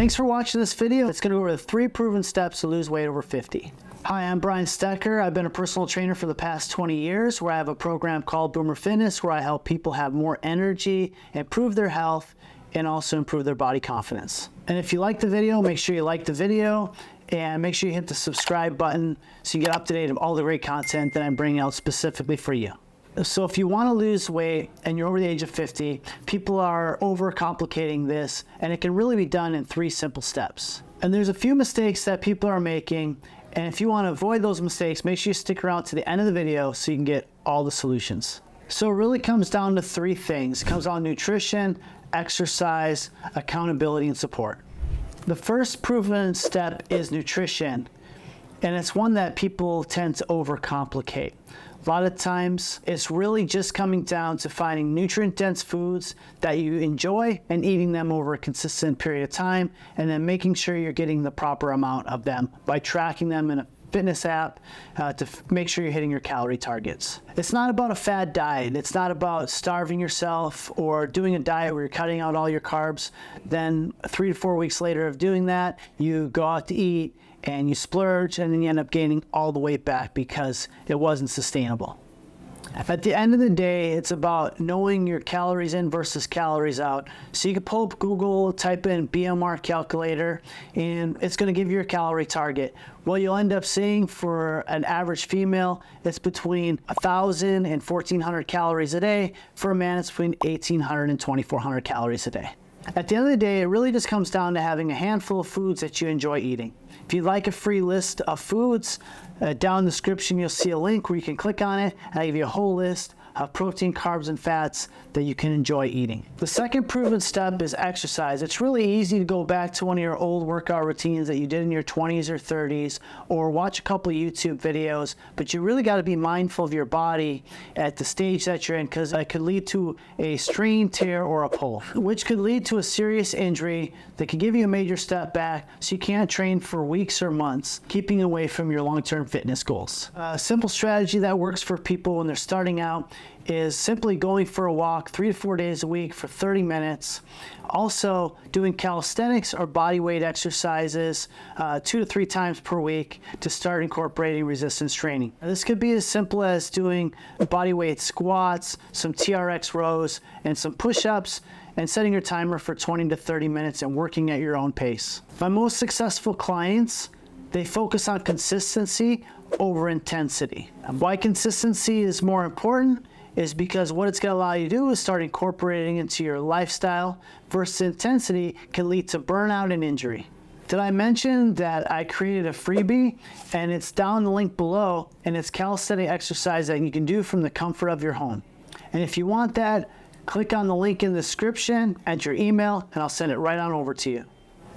Thanks for watching this video. It's going to go over the 3 proven steps to lose weight over 50. Hi, I'm Brian Stecker. I've been a personal trainer for the past 20 years where I have a program called Boomer Fitness where I help people have more energy, improve their health, and also improve their body confidence. And if you like the video, make sure you like the video and make sure you hit the subscribe button so you get up to date of all the great content that I'm bringing out specifically for you. So if you want to lose weight and you're over the age of 50, people are overcomplicating this, and it can really be done in 3 simple steps. And there's a few mistakes that people are making, and if you want to avoid those mistakes, make sure you stick around to the end of the video so you can get all the solutions. So it really comes down to 3 things. It comes down to nutrition, exercise, accountability, and support. The first proven step is nutrition, and it's one that people tend to overcomplicate. A lot of times, it's really just coming down to finding nutrient-dense foods that you enjoy and eating them over a consistent period of time, and then making sure you're getting the proper amount of them by tracking them in a fitness app to make sure you're hitting your calorie targets. It's not about a fad diet. It's not about starving yourself or doing a diet where you're cutting out all your carbs. Then 3 to 4 weeks later of doing that, you go out to eat and you splurge, and then you end up gaining all the weight back because it wasn't sustainable. At the end of the day, it's about knowing your calories in versus calories out. So you can pull up Google, type in BMR calculator, and it's going to give you a calorie target. What you'll end up seeing for an average female, it's between 1,000 and 1,400 calories a day. For a man, it's between 1,800 and 2,400 calories a day. At the end of the day, it really just comes down to having a handful of foods that you enjoy eating. If you'd like a free list of foods, down in the description you'll see a link where you can click on it, and I'll give you a whole list of protein, carbs, and fats that you can enjoy eating. The second proven step is exercise. It's really easy to go back to one of your old workout routines that you did in your 20s or 30s, or watch a couple of YouTube videos, but you really got to be mindful of your body at the stage that you're in, because it could lead to a strain, tear, or a pull, which could lead to a serious injury that could give you a major step back, so you can't train for weeks or months, keeping away from your long-term fitness goals. A simple strategy that works for people when they're starting out is simply going for a walk 3 to 4 days a week for 30 minutes. Also doing calisthenics or body weight exercises 2 to 3 times per week to start incorporating resistance training. This could be as simple as doing body weight squats, some TRX rows, and some push-ups, and setting your timer for 20 to 30 minutes and working at your own pace. My most successful clients, they focus on consistency over intensity. Why consistency is more important is because what it's going to allow you to do is start incorporating into your lifestyle, versus intensity can lead to burnout and injury. Did I mention that I created a freebie, and it's down the link below, and it's calisthenic exercise that you can do from the comfort of your home. And if you want that, click on the link in the description, enter your email, and I'll send it right on over to you.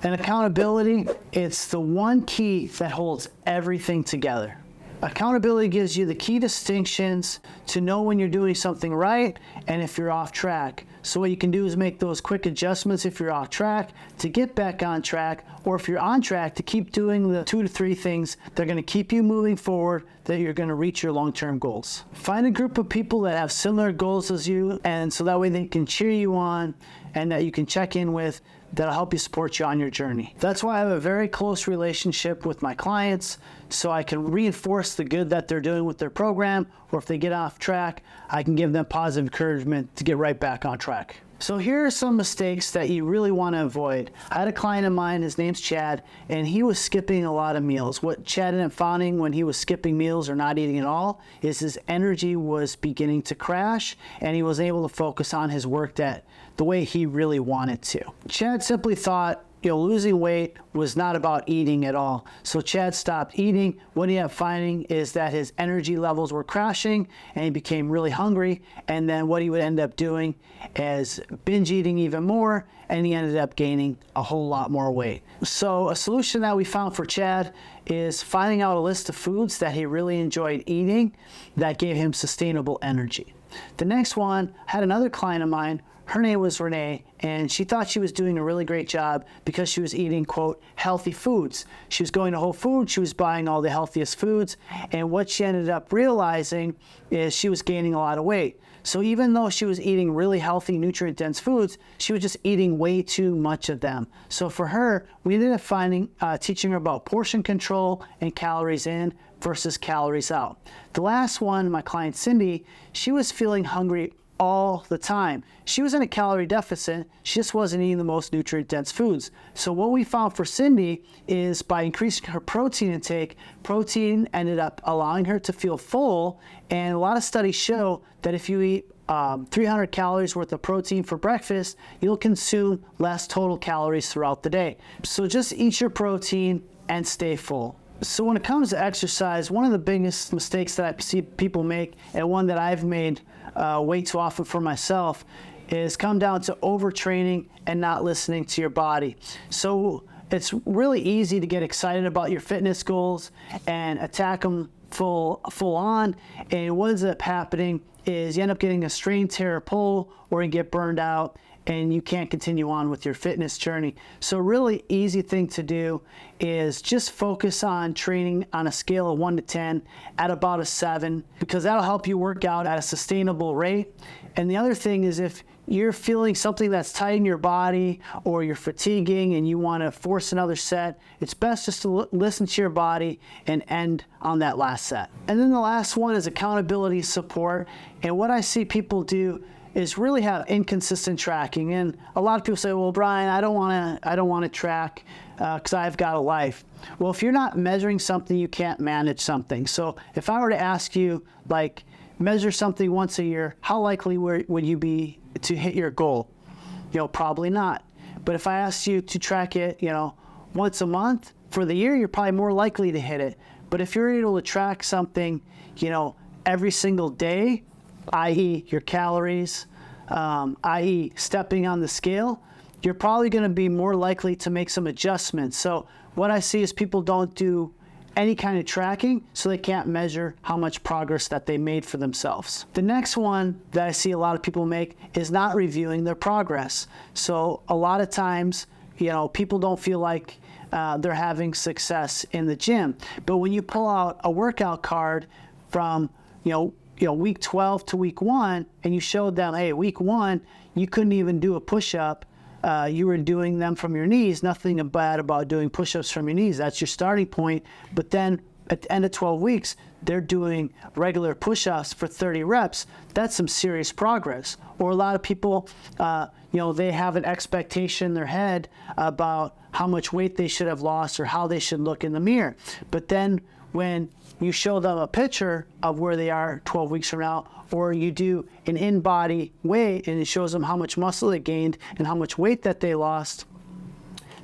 And accountability, it's the one key that holds everything together. Accountability gives you the key distinctions to know when you're doing something right and if you're off track. So what you can do is make those quick adjustments if you're off track to get back on track, or if you're on track to keep doing the 2 to 3 things that are going to keep you moving forward, that you're going to reach your long-term goals. Find a group of people that have similar goals as you, and so that way they can cheer you on and that you can check in with, that'll help you support you on your journey. That's why I have a very close relationship with my clients, so I can reinforce the good that they're doing with their program, or if they get off track, I can give them positive encouragement to get right back on track. So here are some mistakes that you really want to avoid. I had a client of mine, his name's Chad, and he was skipping a lot of meals. What Chad ended up finding when he was skipping meals or not eating at all is his energy was beginning to crash, and he was able to focus on his work that the way he really wanted to. Chad simply thought, losing weight was not about eating at all. So Chad stopped eating. What he ended up finding is that his energy levels were crashing, and he became really hungry. And then what he would end up doing is binge eating even more, and he ended up gaining a whole lot more weight. So a solution that we found for Chad is finding out a list of foods that he really enjoyed eating that gave him sustainable energy. The next one, I had another client of mine, Her name was Renee, and she thought she was doing a really great job because she was eating, quote, healthy foods. She was going to Whole Foods, she was buying all the healthiest foods, and what she ended up realizing is she was gaining a lot of weight. So even though she was eating really healthy, nutrient-dense foods, she was just eating way too much of them. So for her, we ended up teaching her about portion control and calories in versus calories out. The last one, my client Cindy, she was feeling hungry all the time. She was in a calorie deficit, she just wasn't eating the most nutrient-dense foods. So what we found for Cindy is by increasing her protein intake, protein ended up allowing her to feel full, and a lot of studies show that if you eat 300 calories worth of protein for breakfast, you'll consume less total calories throughout the day. So just eat your protein and stay full. So when it comes to exercise, one of the biggest mistakes that I see people make, and one that I've made way too often for myself, is come down to overtraining and not listening to your body. So it's really easy to get excited about your fitness goals and attack them full on, and what ends up happening is you end up getting a strain, tear, or pull, or you get burned out and you can't continue on with your fitness journey. So a really easy thing to do is just focus on training on a scale of 1 to 10 at about a 7, because that'll help you work out at a sustainable rate. And the other thing is, if you're feeling something that's tight in your body, or you're fatiguing and you want to force another set, it's best just to listen to your body and end on that last set. And then the last one is accountability support. And what I see people do is really have inconsistent tracking. And a lot of people say, well, Brian, I don't want to track because I've got a life. Well, if you're not measuring something, you can't manage something. So if I were to ask you, like, measure something once a year, how likely would you be to hit your goal? Probably not. But if I asked you to track it, once a month for the year, you're probably more likely to hit it. But if you're able to track something, every single day, i.e. your calories, i.e. stepping on the scale, you're probably going to be more likely to make some adjustments. So what I see is people don't do any kind of tracking, so they can't measure how much progress that they made for themselves. The next one that I see a lot of people make is not reviewing their progress. So a lot of times, people don't feel like they're having success in the gym. But when you pull out a workout card from, week 12 to week 1, and you showed them, hey, week 1, you couldn't even do a push-up. You were doing them from your knees. Nothing bad about doing push-ups from your knees. That's your starting point. But then at the end of 12 weeks, they're doing regular push-ups for 30 reps. That's some serious progress. Or a lot of people, they have an expectation in their head about how much weight they should have lost or how they should look in the mirror. But then when you show them a picture of where they are 12 weeks from now, or you do an in-body weight and it shows them how much muscle they gained and how much weight that they lost,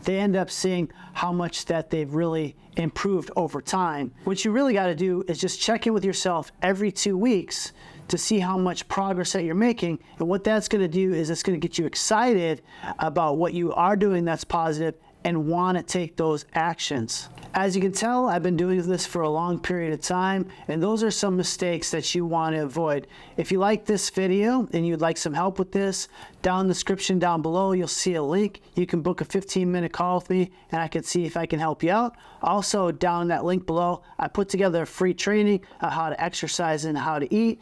they end up seeing how much that they've really improved over time. What you really got to do is just check in with yourself every 2 weeks to see how much progress that you're making. And what that's going to do is it's going to get you excited about what you are doing that's positive and want to take those actions. As you can tell, I've been doing this for a long period of time, and those are some mistakes that you want to avoid. If you like this video and you'd like some help with this, down in the description down below, you'll see a link. You can book a 15-minute call with me, and I can see if I can help you out. Also, down in that link below, I put together a free training on how to exercise and how to eat.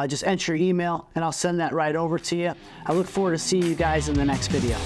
Just enter your email, and I'll send that right over to you. I look forward to seeing you guys in the next video.